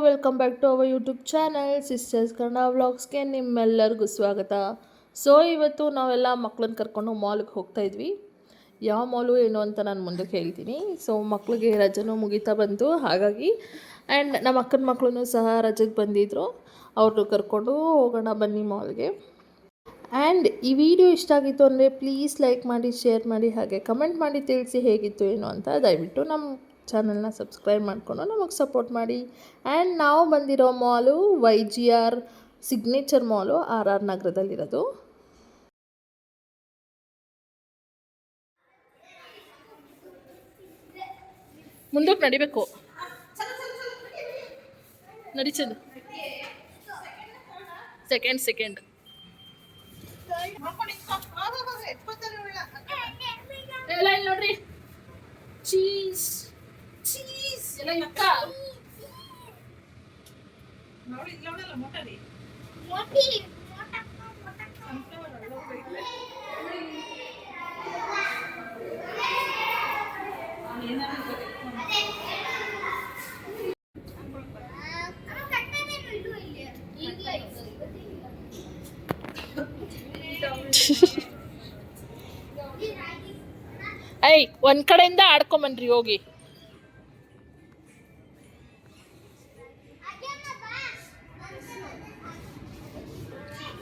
Welcome back to our YouTube channel sisters Kannada ವ್ಲಾಗ್ಸ್ಗೆ ನಿಮ್ಮೆಲ್ಲರಿಗೂ ಸ್ವಾಗತ. ಸೊ ಇವತ್ತು ನಾವೆಲ್ಲ ಮಕ್ಕಳನ್ನ ಕರ್ಕೊಂಡು ಮಾಲ್ಗೆ ಹೋಗ್ತಾಯಿದ್ವಿ. ಯಾವ ಮಾಲು ಏನು ಅಂತ ನಾನು ಮುಂದಕ್ಕೆ ಹೇಳ್ತೀನಿ. ಸೊ ಮಕ್ಕಳಿಗೆ ರಜೆನೂ ಮುಗೀತಾ ಬಂತು, ಹಾಗಾಗಿ ಆ್ಯಂಡ್ ನಮ್ಮ ಅಕ್ಕನ ಮಕ್ಕಳು ಸಹ ರಜೆಗೆ ಬಂದಿದ್ದರು. ಅವ್ರನ್ನೂ ಕರ್ಕೊಂಡು ಹೋಗೋಣ ಬನ್ನಿ ಮಾಲ್ಗೆ. ಆ್ಯಂಡ್ ಈ ವಿಡಿಯೋ ಇಷ್ಟ ಆಗಿತ್ತು ಅಂದರೆ ಪ್ಲೀಸ್ ಲೈಕ್ ಮಾಡಿ, ಶೇರ್ ಮಾಡಿ, ಹಾಗೆ ಕಮೆಂಟ್ ಮಾಡಿ ತಿಳಿಸಿ ಹೇಗಿತ್ತು ಏನು ಅಂತ. ದಯವಿಟ್ಟು ನಮ್ಮ ಚಾನಲ್ನ ಸಬ್ಸ್ಕ್ರೈಬ್ ಮಾಡಿಕೊಂಡು ನಮಗೆ ಸಪೋರ್ಟ್ ಮಾಡಿ. ಆ್ಯಂಡ್ ನಾವು ಬಂದಿರೋ ಮಾಲು YGR ಸಿಗ್ನೇಚರ್ ಮಾಲು RR ನಗರದಲ್ಲಿರೋದು. ಮುಂದಕ್ಕೆ ನಡಿಬೇಕು, ನಡಿಚದು ಸೆಕೆಂಡ್ ಎಲ್ಲ ಇಲ್ಲಿ ನೋಡ್ರಿ, ಚೀಸ್ ಎಲ್ಲ ಇಕ್ಕ ನೋಡಿ. ಇಲ್ಲ ಮೋಟರಿ ಐ ಒಂದ್ ಕಡೆಯಿಂದ ಆಡ್ಕೊಂಬನ್ರಿ ಹೋಗಿ.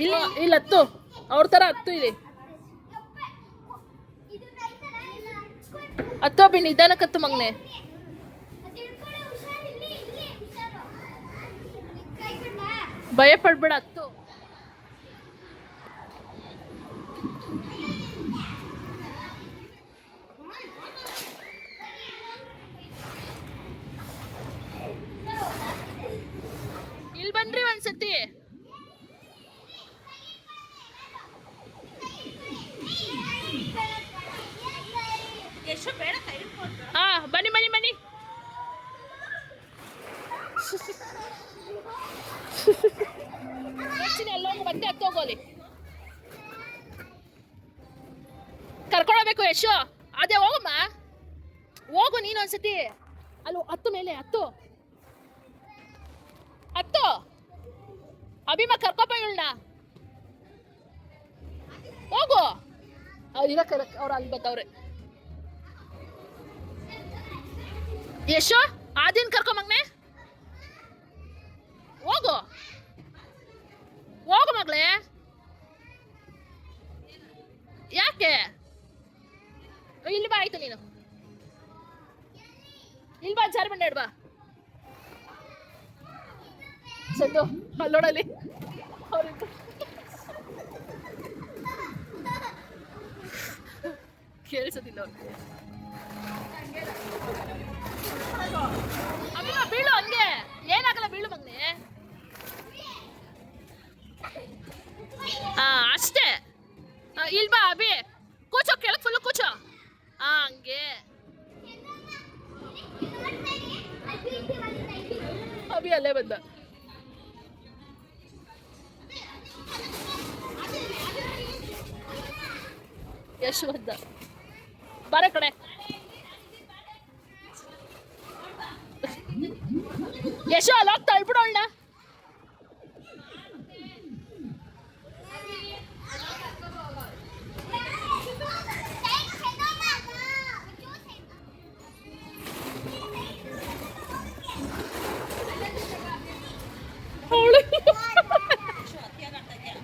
ಇಲ್ಲ ಹತ್ತು, ಅವ್ರ ತರ ಹತ್ತು ಇದೆ. ಹತ್ತು ಬಿ ನಿಧಾನಕ್ಕತ್ತು ಮಗ್ನೆ. ಭಯ ಪಡ್ಬೇಡ, ಹತ್ತು. ಇಲ್ಲಿ ಬನ್ರಿ ಒಂದ್ಸತಿ. ಹಾ ಬನ್ನಿ ಎಲ್ಲೋಗಿ ಮತ್ತೆ ಹತ್ತೋಗೋಲಿ. ಕರ್ಕೊಂಡೋಗ್ಬೇಕು ಯಶು. ಅದೇ ಹೋಗಮ್ಮ, ಹೋಗು ನೀನು ಒಂದ್ಸತಿ. ಅಲ್ಲಿ ಹತ್ತು, ಮೇಲೆ ಹತ್ತು ಅಭಿಮ ಕರ್ಕೊಪ್ಪ ಇವಳನ್ನ. ಹೋಗು, ಅವ್ರು ಅಲ್ಲಿ ಬತ್ತವ್ರೆ. ಯಶು ಆದಿನ್ ಕರ್ಕೊಂಬಗ್ನೆ, ಹೋಗು ಮಗಳೇ. ಯಾಕೆ ಇಲ್ಲಿ ಬಾ, ಆಯ್ತು ನೀನು ಇಲ್ಲಿ ಬಾ, ಜಾರ್ ಬಂಡೆ ಬಾ. ಸತ್ತು ಅಲ್ಲೋಡಲ್ಲಿ ಕೇಳಿಸೋದಿಲ್ಲ ಅವ್ರಿಗೆ. ಅಭಿಮ ಬೀಳು, ಹಂಗೆ ಏನಾಗಲ್ಲ, ಬೀಳು ಮಗ್ನೆ. ಅಷ್ಟೇ. ಇಲ್ ಬಾ ಅಭಿ, ಕೂಚೋ ಕೆಳಗೆ, ಫುಲ್ಲು ಕೂಚೋ. ಹಂಗೆ ಅಭಿ ಅಲ್ಲೇ ಬಂದ. ಯಶು ಬಂದ, ಬಾರೆ ಕಡೆ. ಯಶು ಅಲ್ಲಿ ಹೋಗ್ತಾ ಅಳ್ಬಿಡೋಣ.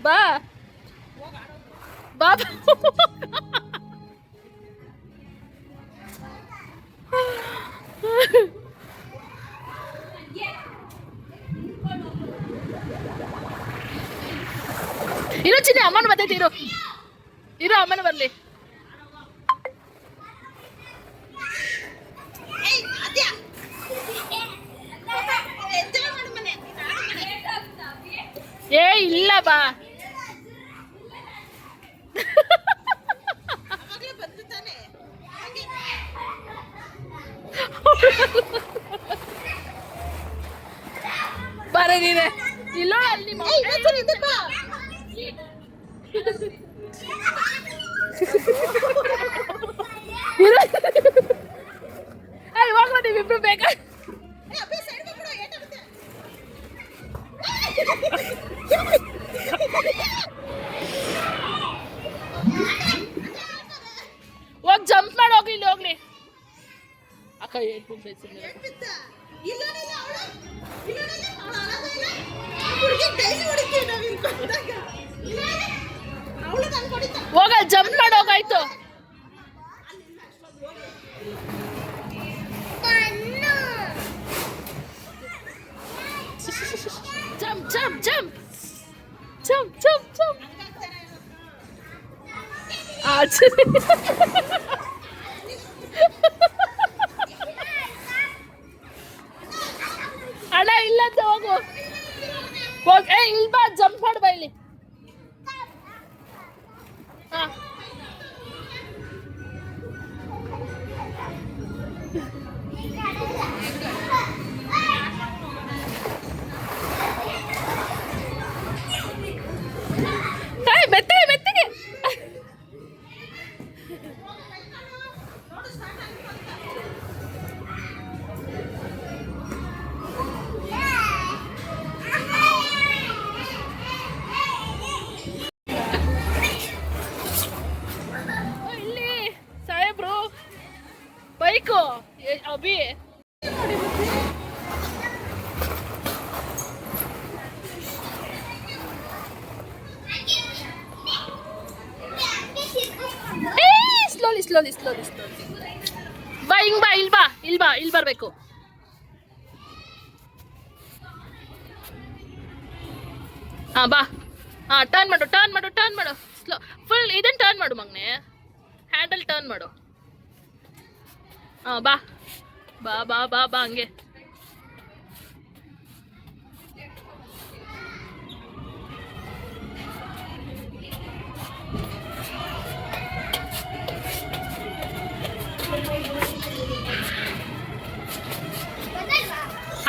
ಬಾ ಬಾ ಇರೋ ಚಿನ್ನಿ, ಅಮ್ಮನ ಬರ್ತೈತಿ. ಇರೋ ಅಮ್ಮನ ಬರ್ಲಿ. ಏ ಇಲ್ಲ ಬಾ. ಬಾರೆ ನೀನೆ ಇಲ್ಲ ಅಲ್ಲಿ ಹೋಗ್ಬ ನೀವಿಬ್ರು ಬೇಗ. ಹೋಗಿ ಜಂಪ್ ಮಾಡಿ ಹೋಗಿ ಇಲ್ಲಿ ಹೋಗ್ಲಿ ಅಕ್ಕ ಹೇಳ್ಬಿಟ್ಟು ಹೋಗ ಜಂಪ್ ಮಾಡಿ ಹೋಗಾಯ್ತು jump jump jump jump jump jump ಅಣ್ಣ ಇಲ್ಲ ಹೋಗು ಹೋಗ ಇಲ್ಲಿ ಬಾ ಜಂಪ್ ಮಾಡಿ ಬಾ ಇಲ್ಲಿ ಮೆತ್ತಗೆ ಮೆತ್ತಗೆ ಇಲ್ಲಿ ಸಾಹೇಬ್ರು bike Abhi slowly slowly slowly slowly ಬಾ ಹಿಂಗ್ ಬಾ ಇಲ್ಲಿ ಬಾ ಇಲ್ಲಿ ಬಾ ಇಲ್ಲಿ ಬರಬೇಕು ಹಾಂ ಬಾ ಹಾಂ ಟರ್ನ್ ಮಾಡು ಟರ್ನ್ ಮಾಡು ಟರ್ನ್ ಮಾಡು ಸ್ಲೋ ಫುಲ್ ಇದನ್ನು ಟರ್ನ್ ಮಾಡು ಮಗನೆ ಹ್ಯಾಂಡಲ್ ಟರ್ನ್ ಮಾಡು ಹಾಂ ಬಾ ಬಾ ಬಾ ಬಾ ಬಾ ಹಂಗೆ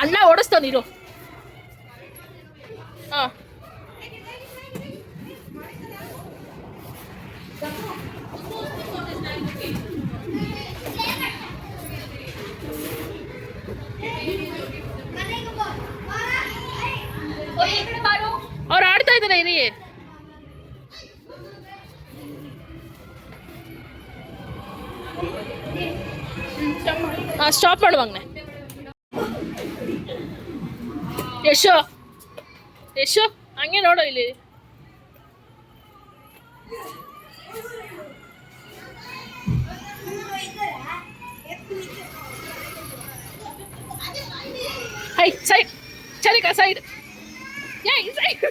ಅಣ್ಣ ಓಡಿಸ್ತಾವ ನೀರು ಹಾಂ ಅವ್ರು ಆಡ್ತಾ ಇದ್ದಾನೆ ಇರಿ ಹಾಂ ಸ್ಟಾಪ್ ಮಾಡು ಮಗನೆ ಯಶೋ ಯಶೋ ಹಂಗೆ ನೋಡು ಇಲ್ಲಿ ಹೈ ಸೈಡ್ ಚಲಿಕ ಸೈಡ್ ಯೈ ಸೈಡ್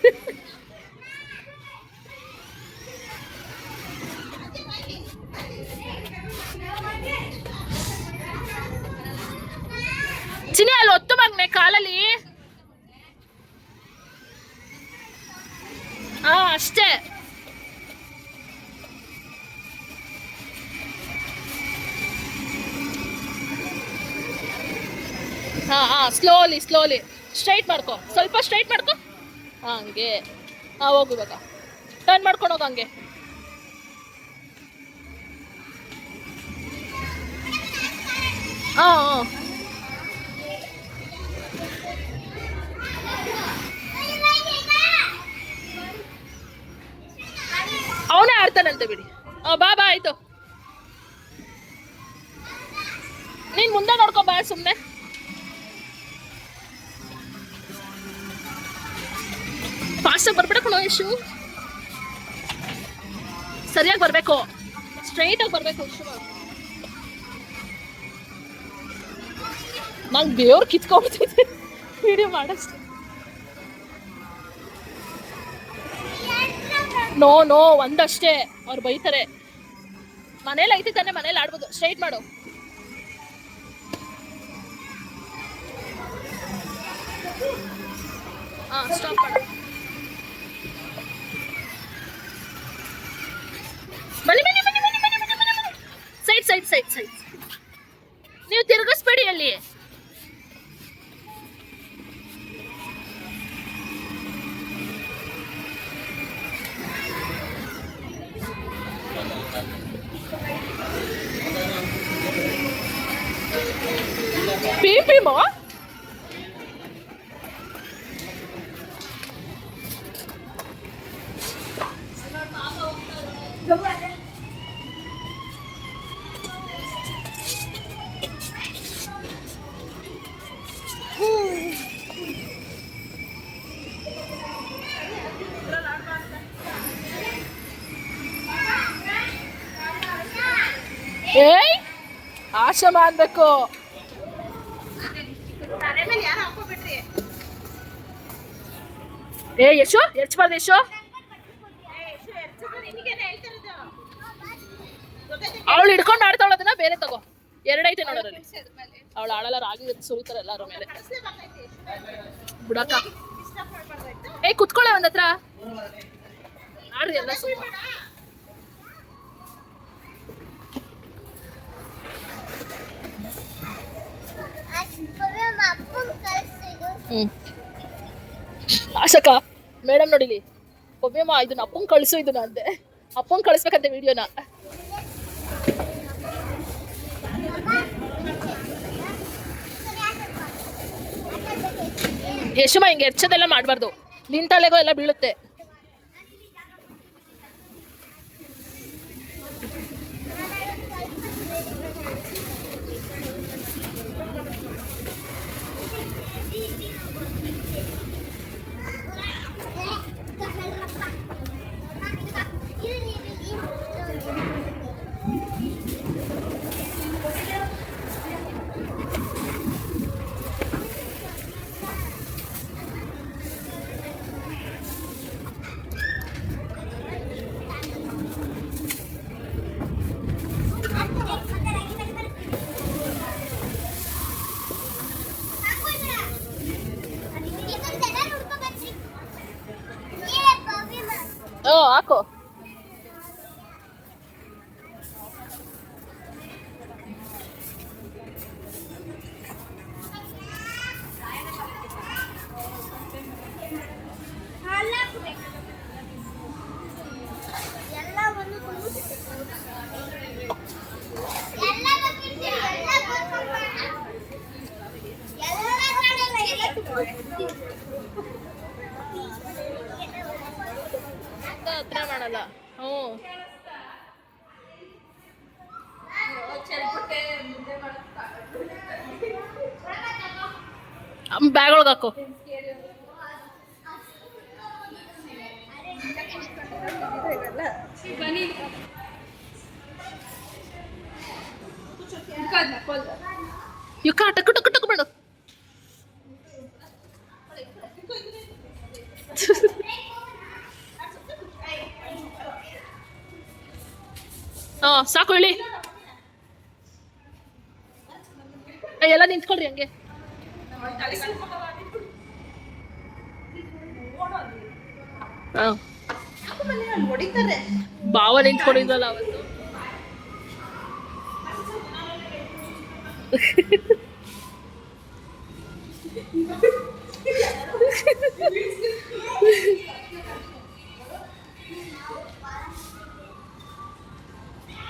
ಚಿನಿ ಅಲ್ಲಿ ಒತ್ತು ಮಗ್ನೆ ಕಾಲಲ್ಲಿ ಅಷ್ಟೇ ಸ್ಲೋಲಿ ಸ್ಲೋಲಿ ಸ್ಟ್ರೈಟ್ ಮಾಡ್ಕೊ ಸ್ವಲ್ಪ ಸ್ಟ್ರೈಟ್ ಮಾಡ್ಕೊ ಹಂಗೆ ಹೋಗು ಇವಾಗ ಟರ್ನ್ ಮಾಡ್ಕೊಂಡು ಹೋಗ ಹಂಗೆ ಅವನೇ ಆಡ್ತಾನಂತೆ ಬಿಡಿ ಬಾ ಬಾ ಆಯ್ತು ನೀನ್ ಮುಂದೆ ನೋಡ್ಕೊ ಬಾ ಸುಮ್ಮನೆ ಫಾಸ್ಟಾಗಿ ಬರ್ಬಿಡಕ್ಕೋ ಯಶು ಸರಿಯಾಗಿ ಬರಬೇಕು ಸ್ಟ್ರೈಟಾಗಿ ಬರಬೇಕು ಯಶು ನಂಗೆ ದೇವ್ರು ಕಿತ್ಕೊಂಡ್ಬಿಟ್ಟಿದ್ದೆ ವಿಡಿಯೋ ಮಾಡಷ್ಟು ನೋ ನೋ ಒಂದಷ್ಟೇ ಅವ್ರು ಬೈತಾರೆ ಮನೇಲಿ ಐತಿ ತಾನೆ ಮನೇಲಿ ಆಡ್ಬೋದು ಸ್ಟ್ರೈಟ್ ಮಾಡು ಸ್ಟಾಪ್ ಮಾಡು ಬನ್ನಿ ಬನ್ನಿ ಬನ್ನಿ ಬನ್ನಿ ಬನ್ನಿ ಬನ್ನಿ ಬನ್ನಿ ಸೈಡ್ ಸೈಡ್ ಸೈಡ್ ಸೈಡ್ ನೀವು ತಿರುಗಿಸ್ಬೇಡಿ ಅಲ್ಲಿ Pipi mo? ಏಯ್ ಆಶಮ ಅನ್ಬೇಕು. ಏ ಯಶೋ ಎರ್ಚ್ಬಾರ್ದು ಯಶೋ. ಅವಳು ಹಿಡ್ಕೊಂಡು ಆಡ್ತಾವಳ, ಅದನ್ನ ಬೇರೆ ತಗೋ. ಎರಡೈತೆ ನೋಡೋರಲ್ಲಿ. ಅವಳು ಆಡಲ್ಲ, ರಾಗಿ ಸುರಿತಾರೆ ಎಲ್ಲಾರ ಮೇಲೆ. ಬಿಡಕ್ಕ. ಏ ಕುತ್ಕೊಳ್ಳ ಒಂದ್ ಹತ್ರ ಆಡ್ರಿ ಎಲ್ಲ ಸ್ವಲ್ಪ. ಆಶಕ ಮೇಡಮ್ ನೋಡಿಲಿ, ಒಬ್ಬಮ್ಮ ಇದನ್ನ ಅಪ್ಪಂಗ್ ಕಳಿಸು ಇದನ್ನ ಅಂತೆ. ಅಪ್ಪಂಗ್ ಕಳಿಸ್ಬೇಕಂತೆ ವಿಡಿಯೋನ. ಯಶಮ್ಮ ಹಿಂಗೆ ಎರ್ಚದೆಲ್ಲ ಮಾಡಬಾರ್ದು, ನಿನ್ ತಲೆಗೋ ಎಲ್ಲ ಬೀಳುತ್ತೆ. ಹಾಕೋ. ಹತ್ರ ಮಾಡಲ್ಲ. ಬ್ಯಾಗ್ ಒಳಗೆ ಹಾಕೋ. ಯುಕ್ಕ ಟಕ್ ಟಕ್ ಟಕ್ ಮಾಡು. ಸಾಕು ಹೇಳಿ. ಎಲ್ಲ ನಿಂತ್ಕೊಳ್ರಿ ಹಂಗೆ. ಬಾವ ನಿಂತ್ಕೊಂಡಿದ್ವಲ್ಲ ಅವತ್ತು.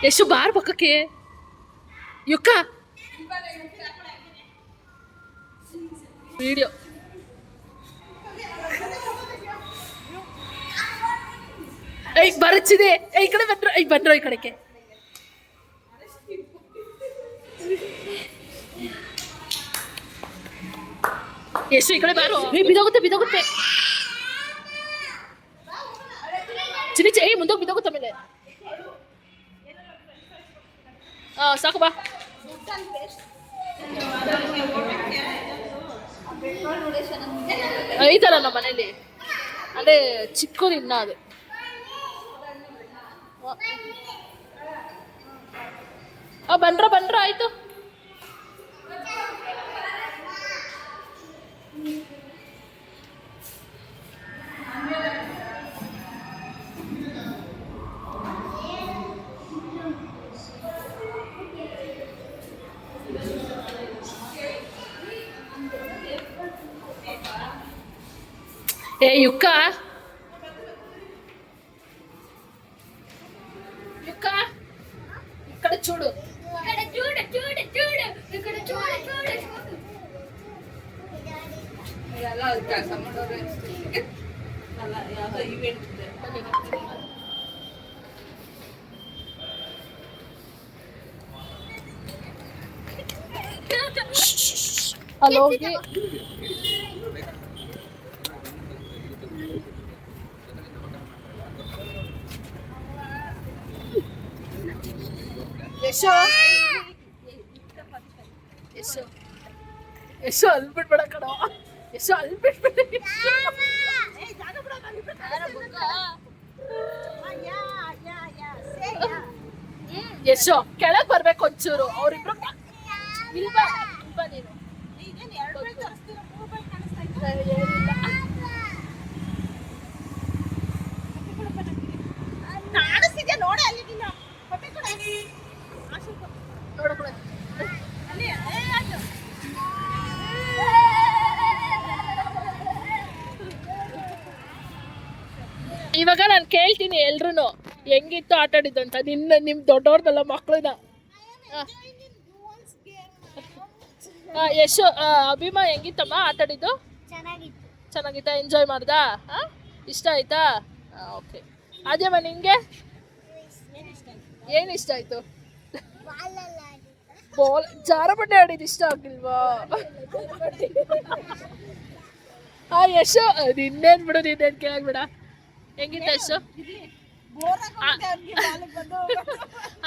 ಎಷ್ಟು ಬಾರ್ ಪಕ್ಕಕ್ಕೆ ಯುಕ್ಕ ವಿಡಿಯೋ. ಐ ಬರಚಿದೆ. ಈ ಕಡೆ ಬಂದ್ರು ಈ ಕಡೆಗೆ. ಎಷ್ಟು ಈ ಕಡೆ ಬಾರು. ಬಿದೋಗುತ್ತೆ ಚಿನಿ ಚೇ ಮುಂದೋಗಿ ಬಿದೋಗುತ್ತೆ ಆಮೇಲೆ. ಸಾಕು ಬಾ. ಐತಲ್ಲ ನಮ್ಮ ಮನೇಲಿ, ಅದೇ ಚಿಕ್ಕದು ಇನ್ನ ಅದು. ಬಂದ್ರ ಆಯ್ತು. ఏ యుక్క యుక్క ఇక్కడ చూడు ఇక్కడ చూడు ఎలా సమ్మడోరు అలా యాదో ఈవెంట్ హలో ಯಶೋ ಯಶೋ ಯಶೋ ಅಲ್ಲಿ ಬಿಟ್ಬೇಡ ಕಣ ಯಶೋ ಅಲ್ಲಿ ಬಿಟ್ಬೇಡ ಯಶೋ ಕೆಳಗ್ ಬರ್ಬೇಕು ಒಂಚೂರು ಅವ್ರಿಬ್ರು ಇಲ್ವಾ ಇಲ್ವಾ ನೀನು ಕಾಣಿಸ್ತಿದ್ಯಾ ನೋಡಿ ಅಲ್ಲಿ ನೋಡக்கூಡ ಇವಾಗ ನಾನು ಕೇಳ್ತೀನಿ ಎಲ್ರು ಹೆಂಗಿತ್ತು ಆಟ ಆಡಿದ್ದು ಅಂತ ನಿಮ್ ದೊಡ್ಡವ್ರದಲ್ಲ ಮಕ್ಳನ್ನ ಯಶು ಅಭಿಮಾ ಹೆಂಗಿತ್ತಮ್ಮ ಆಟ ಆಡಿದ್ದು ಚೆನ್ನಾಗಿತ್ತಾ ಎಂಜಾಯ್ ಮಾಡ್ದಾ ಇಷ್ಟ ಆಯ್ತಾ ಓಕೆ ಅದೇಮ್ಮ ನಿಂಗೆ ಏನು ಇಷ್ಟ ಆಯ್ತು ಬಾಲ್ ಜಾರಬಂಡೆ ಆಡಿದ್ದು ಇಷ್ಟ ಆಗಿಲ್ವಾ ಯಶು ನಿನ್ನೇನ್ ಬಿಡು ನಿನ್ನೇನ್ ಕೇಳಾಗ್ಬಿಡ ಹೆಂಗಿತ್ತ ಯಶು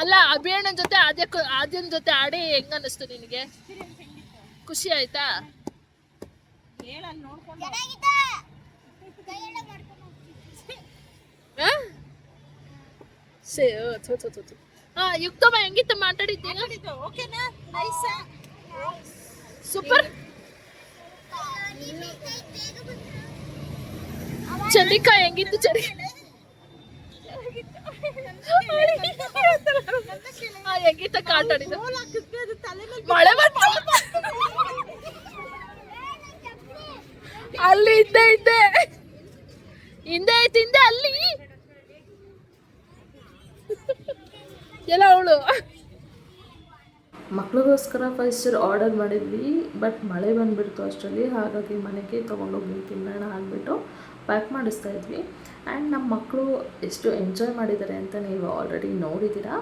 ಅಲ್ಲ ಅಭಿಯಣ್ಣನ ಜೊತೆ ಆದ್ಯನ ಜೊತೆ ಆಡಿ ಹೆಂಗ ಅನ್ನಿಸ್ತು ನಿನಗೆ ಖುಷಿ ಆಯ್ತಾ ಯುಕ್ತಮ್ಮ ಹೆಂಗಿತ್ತ ಮಾತಾಡಿದ್ದೀನ ಸೂಪರ್ ಚಂದಿಕಾ ಹೆಂಗಿತ್ತು ಹೆಂಗಿತ್ತ ಆಟ ಆಡಿದ್ದು ಮಳೆ ಅಲ್ಲಿ ಹಿಂದೆ ಐತಿ ಅಲ್ಲಿ ಎಲ್ಲ ಅವಳು ಮಕ್ಳಿಗೋಸ್ಕರ ಫಸ್ಟ್ ಆರ್ಡರ್ ಮಾಡಿದ್ವಿ ಬಟ್ ಮಳೆ ಬಂದುಬಿಡ್ತು ಅಷ್ಟರಲ್ಲಿ ಹಾಗಾಗಿ ಮನೆಗೆ ತೊಗೊಂಡೋಗಿ ತಿನ್ನೋಣ ಅಂದ್ಬಿಟ್ಟು ಪ್ಯಾಕ್ ಮಾಡಿಸ್ತಾ ಇದ್ವಿ ಆ್ಯಂಡ್ ನಮ್ಮ ಮಕ್ಕಳು ಎಷ್ಟು ಎಂಜಾಯ್ ಮಾಡಿದ್ದಾರೆ ಅಂತ ನೀವು ಆಲ್ರೆಡಿ ನೋಡಿದ್ದೀರಾ.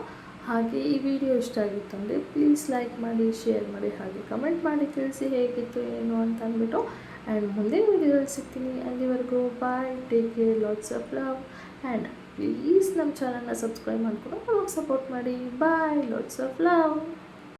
ಹಾಗೆ ಈ ವಿಡಿಯೋ ಇಷ್ಟ ಆಗಿತ್ತು ಅಂದರೆ ಪ್ಲೀಸ್ ಲೈಕ್ ಮಾಡಿ, ಶೇರ್ ಮಾಡಿ, ಹಾಗೆ ಕಮೆಂಟ್ ಮಾಡಿ ತಿಳಿಸಿ ಹೇಗಿತ್ತು ಏನು ಅಂತ ಅಂದ್ಬಿಟ್ಟು. ಆ್ಯಂಡ್ ಮುಂದಿನ ವಿಡಿಯೋದಲ್ಲಿ ಸಿಗ್ತೀನಿ. ಅಲ್ಲಿವರೆಗೂ bye, take care, lots of love and please ನಮ್ಮ ಚಾನಲ್ನ ಸಬ್ಸ್ಕ್ರೈಬ್ ಮಾಡಿಕೊಂಡು ಅವಾಗ ಸಪೋರ್ಟ್ ಮಾಡಿ. Bye, lots of love.